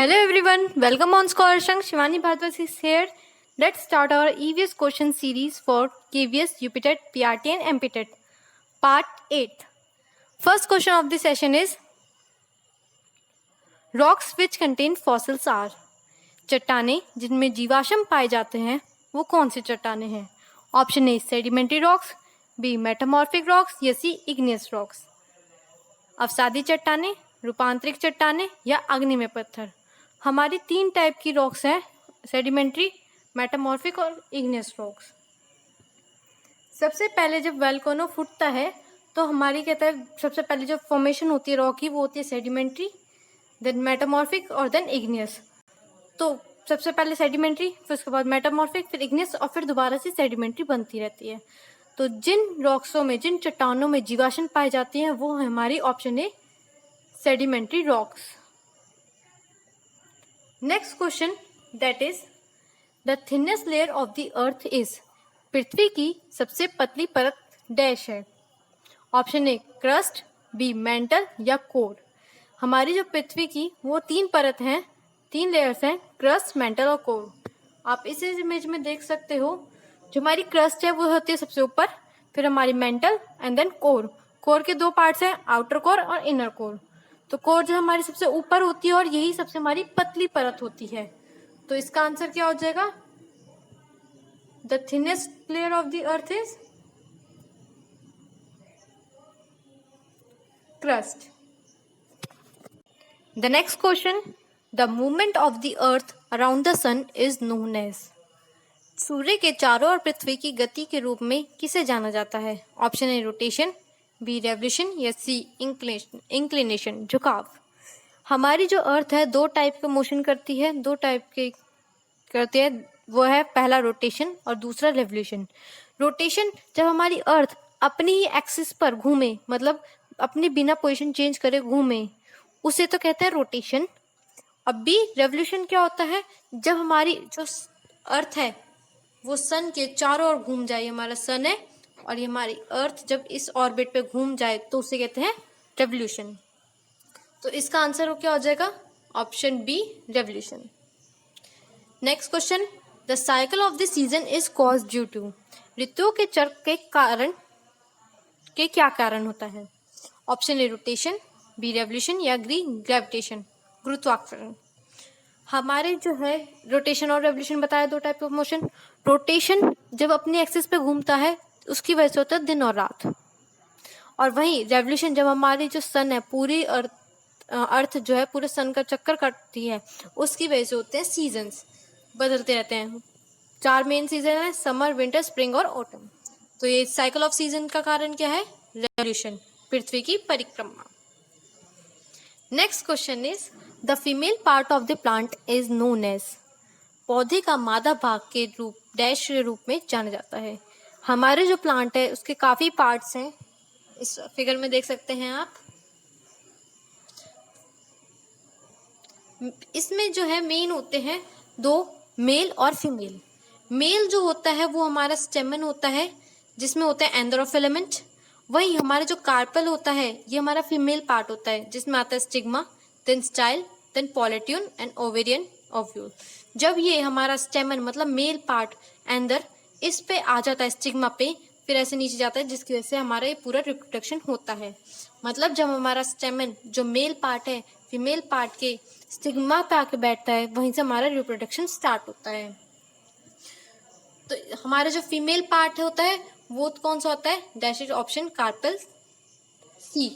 Hello everyone, welcome on Scholar Shrunk. Shivani Bhardwaj is here. Let's start our EVS question series for KVS, UPTET, PRT and MPTET. Part 8. First question of the session is rocks which contain fossils are. चट्टानें जिनमें जीवाश्म पाए जाते हैं वो कौन सी चट्टानें हैं? Option A sedimentary rocks, B metamorphic rocks या सी इग्नियस रॉक्स. अवसादी चट्टानें, रूपांतरित चट्टानें या अग्निमय पत्थर. हमारी 3 टाइप की रॉक्स हैं, सेडिमेंट्री, मेटामॉर्फिक और इग्नियस रॉक्स. सबसे पहले जब वोल्केनो फूटता है तो हमारी कहता है सबसे पहले जो फॉर्मेशन होती है रॉक की वो होती है सेडिमेंट्री, देन मेटामॉर्फिक और देन इग्नियस. तो सबसे पहले सेडिमेंट्री, फिर उसके बाद मेटामॉर्फिक, फिर इग्नियस और फिर दोबारा से सेडिमेंट्री बनती रहती है. तो जिन रॉक्सों में, जिन चट्टानों में जीवाश्म पाए जाते हैं वो है हमारी option A sedimentary rocks. Next question that is the thinnest layer of the earth is. पृथ्वी की सबसे पतली परत डैश है. Option A crust, B mantle या कोर. हमारी जो पृथ्वी की वो 3 परत हैं, 3 लेयर्स हैं, क्रस्ट, मेंटल और कोर. आप इस इमेज में देख सकते हो जो हमारी क्रस्ट है वो होती है सबसे ऊपर, फिर हमारी mantle and then core. Core के 2 पार्ट्स हैं, आउटर कोर और इनर कोर. तो कोर जो हमारी सबसे ऊपर होती है और यही सबसे हमारी पतली परत होती है. तो इसका आंसर क्या हो जाएगा? The thinnest layer of the earth is crust. The next question, the movement of the earth around the sun is known as. सूर्य के चारों ओर पृथ्वी की गति के रूप में किसे जाना जाता है? Option A rotation, B revolution या सी इंक्लिनेशन, झुकाव. हमारी जो अर्थ है 2 टाइप का मोशन करती है, 2 टाइप के करते हैं. वो है पहला रोटेशन और दूसरा रेवोल्यूशन. रोटेशन जब हमारी अर्थ अपनी ही एक्सिस पर घूमे, मतलब अपनी बिना पोजीशन चेंज करे घूमे, उसे तो कहते हैं रोटेशन. अब बी रेवोल्यूशन क्या होता है? जब हमारी जो अर्थ है वो सन के चारों ओर घूम जाए. हमारा सन है और ये हमारी अर्थ जब इस ऑर्बिट पे घूम जाए तो उसे कहते हैं रेवोल्यूशन. तो इसका आंसर क्या हो जाएगा? Option B revolution. Next question, the cycle of the season is caused due to. ऋतुओं के चक्र के कारण के क्या कारण होता है? Option A rotation, B revolution या ग्रेविटेशन, गुरुत्वाकर्षण. हमारे जो है रोटेशन और रेवोल्यूशन बताया 2 टाइप ऑफ मोशन. रोटेशन जब अपनी एक्सिस पे घूमता है उसकी वजह से होता है दिन और रात, और वहीं रेवोल्यूशन जब हमारी जो सन है पूरी अर्थ जो है पूरे सन का चक्कर काटती है उसकी वजह से होते हैं सीजन्स, बदलते रहते हैं. 4 मेन सीजन है, समर, विंटर, स्प्रिंग और ऑटम. तो ये साइकिल ऑफ सीजन का कारण क्या है? रेवोल्यूशन, पृथ्वी की परिक्रमा. Next question is the female part of the plant is known as. पौधे का मादा भाग के रूप डैश के रूप में जाना जाता है. हमारे जो प्लांट है उसके काफी पार्ट्स हैं, इस फिगर में देख सकते हैं आप. इसमें जो है मेन होते हैं 2, मेल और फीमेल. मेल जो होता है वो हमारा स्टेमन होता है जिसमें होता है एंडोरोफिलामेंट. वही हमारा जो कार्पेल होता है ये हमारा फीमेल पार्ट होता है जिसमें आता है stigma, then style, then pollen tube and ovarian ovule. जब ये हमारा स्टेमन मतलब मेल पार्ट अंदर इस पे आ जाता है स्टिग्मा पे, फिर ऐसे नीचे जाता है जिसकी वजह से हमारा ये पूरा रिप्रोडक्शन होता है. मतलब जब हमारा स्टेमन जो मेल पार्ट है फीमेल पार्ट के स्टिग्मा पे आके बैठता है वहीं से हमारा रिप्रोडक्शन स्टार्ट होता है. तो हमारा जो फीमेल पार्ट होता है वो कौन सा होता है? Dash is option carpel C.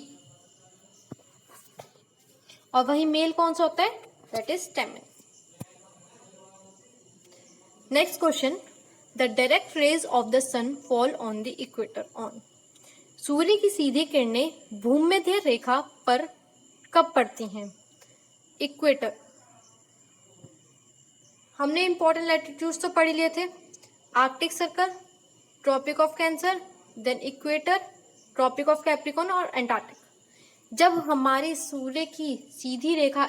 और वही मेल कौन सा होता है? That is stamen. Next question, the direct rays of the sun fall on the equator on. सूर्य की सीधी किरणें भूमध्य रेखा पर कब पड़ती हैं? इक्वेटर. हमने इंपॉर्टेंट लैटिट्यूड्स तो पढ़ लिए थे. Arctic Circle, Tropic of Cancer, then equator, Tropic of Capricorn और एंटार्क्टिक. जब हमारी सूर्य की सीधी रेखा,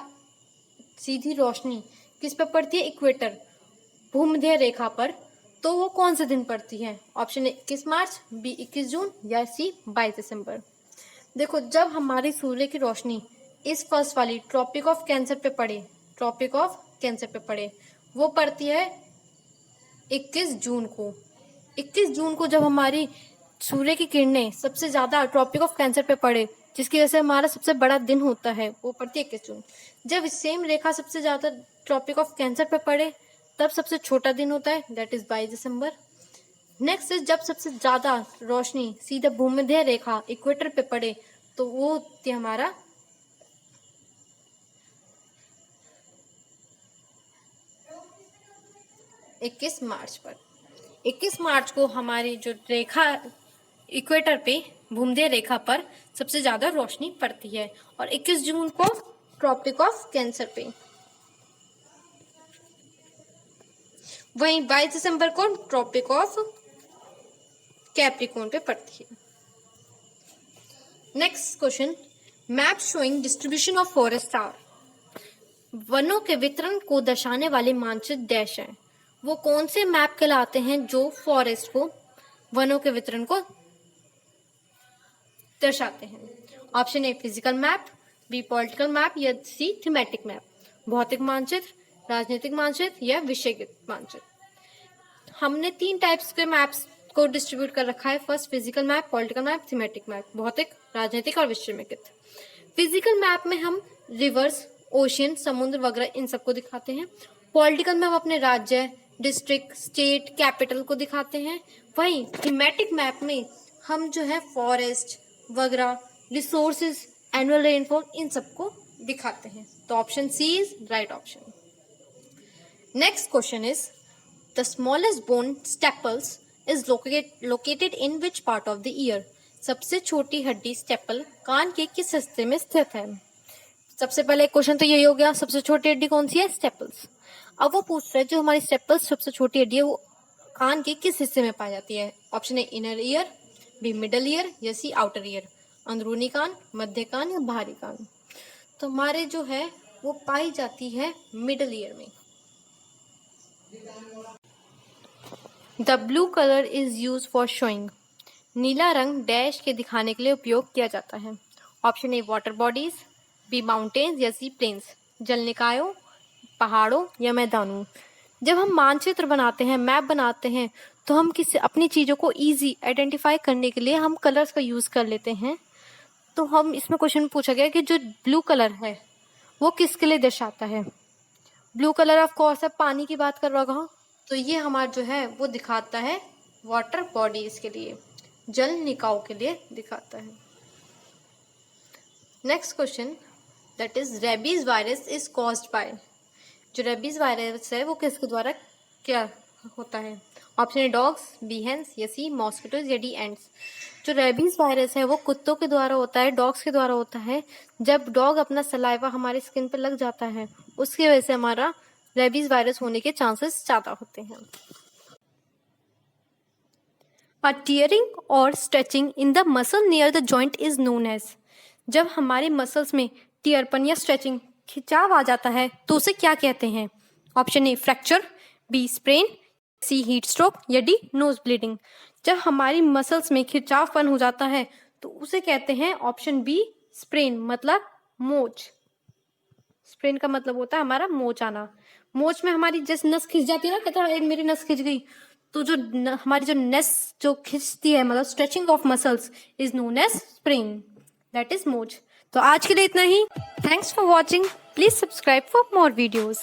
सीधी रोशनी किस पर पड़ती है? इक्वेटर, भूमध्य रेखा पर. तो वो कौन से दिन पड़ती है? ऑप्शन ए 21 मार्च, बी 21 जून या सी 22 दिसंबर. देखो जब हमारी सूर्य की रोशनी इस फर्स्ट वाली ट्रॉपिक ऑफ कैंसर पे पड़े, ट्रॉपिक ऑफ कैंसर पे पड़े, वो पड़ती है 21 जून को। 21 जून को जब हमारी सूर्य की किरणें सबसे ज्यादा ट्रॉपिक ऑफ कैंसर पे पड़े, जिसकी वजह से हमारा सबसे बड़ा दिन होता है, वो पड़ती है 21 जून। जब सेम रेखा सबसे ज्यादा ट्रॉपिक ऑफ कैंसर पे पड़े, तब सबसे छोटा दिन होता है, that is 22 December. Next is जब सबसे ज्यादा रोशनी सीधा भूमध्य रेखा इक्वेटर पे पड़े, तो वो होती है हमारा 21 मार्च पर। 21 मार्च को हमारी जो रेखा इक्वेटर पे भूमध्य रेखा पर सबसे ज्यादा रोशनी पड़ती है, और 21 जून को ट्रॉपिक ऑफ कैंसर पे। वहीं 22 दिसंबर को ट्रॉपिक ऑफ कैप्रिकॉर्न पे पड़ती है। Next question, map showing distribution of forest are. वनों के वितरण को दर्शाने वाले मानचित्र डैश हैं। वो कौन से मैप कहलाते हैं जो फॉरेस्ट को, वनों के वितरण को दर्शाते हैं? Option A physical map, B political map, या सी थीमेटिक मैप। भौतिक मानचित्र, राजनीतिक मानचित्र या विषयगत मानचित्र। हमने 3 टाइप्स के मैप्स को डिस्ट्रीब्यूट कर रखा है। First physical map, political map, thematic map. भौतिक, राजनीतिक और विषयगत। फिजिकल मैप में हम रिवर्स, ओशियन, समुद्र वगैरह इन सबको दिखाते हैं। पॉलिटिकल में हम अपने राज्य, डिस्ट्रिक्ट, स्टेट, कैपिटल को दिखाते हैं। वहीं थीमेटिक मैप में हम जो है फॉरेस्ट वगैरह, रिसोर्सेज, एनुअल रेनफॉल, इन सबको दिखाते हैं। तो option C is right option. Next question is the smallest bone staples is located in which part of the ear. सबसे छोटी हड्डी स्टेपल कान के किस हिस्से में स्थित है? सबसे पहले क्वेश्चन तो यही हो गया, सबसे छोटी हड्डी कौन सी है? स्टेपल्स। अब वो पूछ रहे हैं जो हमारी स्टेपल्स सबसे छोटी हड्डी है वो कान के किस हिस्से में पाई जाती है? Option A inner ear, B middle ear, या सी आउटर ईयर। अंदरूनी कान, मध्य कान या बाहरी कान। तो हमारे जो है वो पाई जाती है मिडल ईयर में। The blue colour is use for showing. नीला रंग डैश के दिखाने के लिए उपयोग किया जाता है। Option A water bodies, B mountains या सी प्लेन्स। जल निकायों, पहाड़ों या मैदानों। जब हम मानचित्र बनाते हैं, मैप बनाते हैं, तो हम किसी अपनी चीज़ों को इजी आइडेंटिफाई करने के लिए हम कलर्स का यूज़ कर लेते हैं। तो हम इसमें क्वेश्चन पूछा गया कि जो ब्लू कलर है वो किसके लिए दर्शाता है? ब्लू कलर ऑफ कोर्स है पानी की बात कर रहा हूँ, तो ये हमारा जो है वो दिखाता है वाटर बॉडीज के लिए, जल निकायों के लिए दिखाता है। Next question, that is rabies virus is caused by. जो रेबीज वायरस है वो किसके द्वारा क्या होता है? Option A dogs, B hens, या सी मॉस्किटोज या डी एंड्स। जो रेबीज वायरस है वो कुत्तों के द्वारा होता है, डॉग्स के द्वारा होता है। जब डॉग अपना सलाइवा हमारी स्किन पर लग जाता है, उसकी वजह से हमारा रेबीज वायरस होने के चांसेस ज़्यादा होते हैं। A tearing or stretching in the muscle near the joint is known as। जब हमारे मसल्स में टीयरपन या स्ट्रेचिंग, खिंचाव आ जाता है, तो उसे क्या कहते हैं? Option A fracture, B sprain, C heat stroke या डी नोज ब्लीडिंग। जब हमारी मसल्स में खिंचावपन हो जाता है तो उसे कहते हैं ऑप्शन बी स्प्रेन, मतलब मोच। स्प्रेन का मतलब होता है हमारा मोच आना। मोच में हमारी जैसे नस खिंच जाती है ना, कहता है मेरी नस खिंच गई, तो जो हमारी जो नस जो खिंचती है, मतलब stretching of muscles is known as sprain, that is मोच। तो आज के लिए इतना ही। Thanks for watching. Please subscribe for more videos.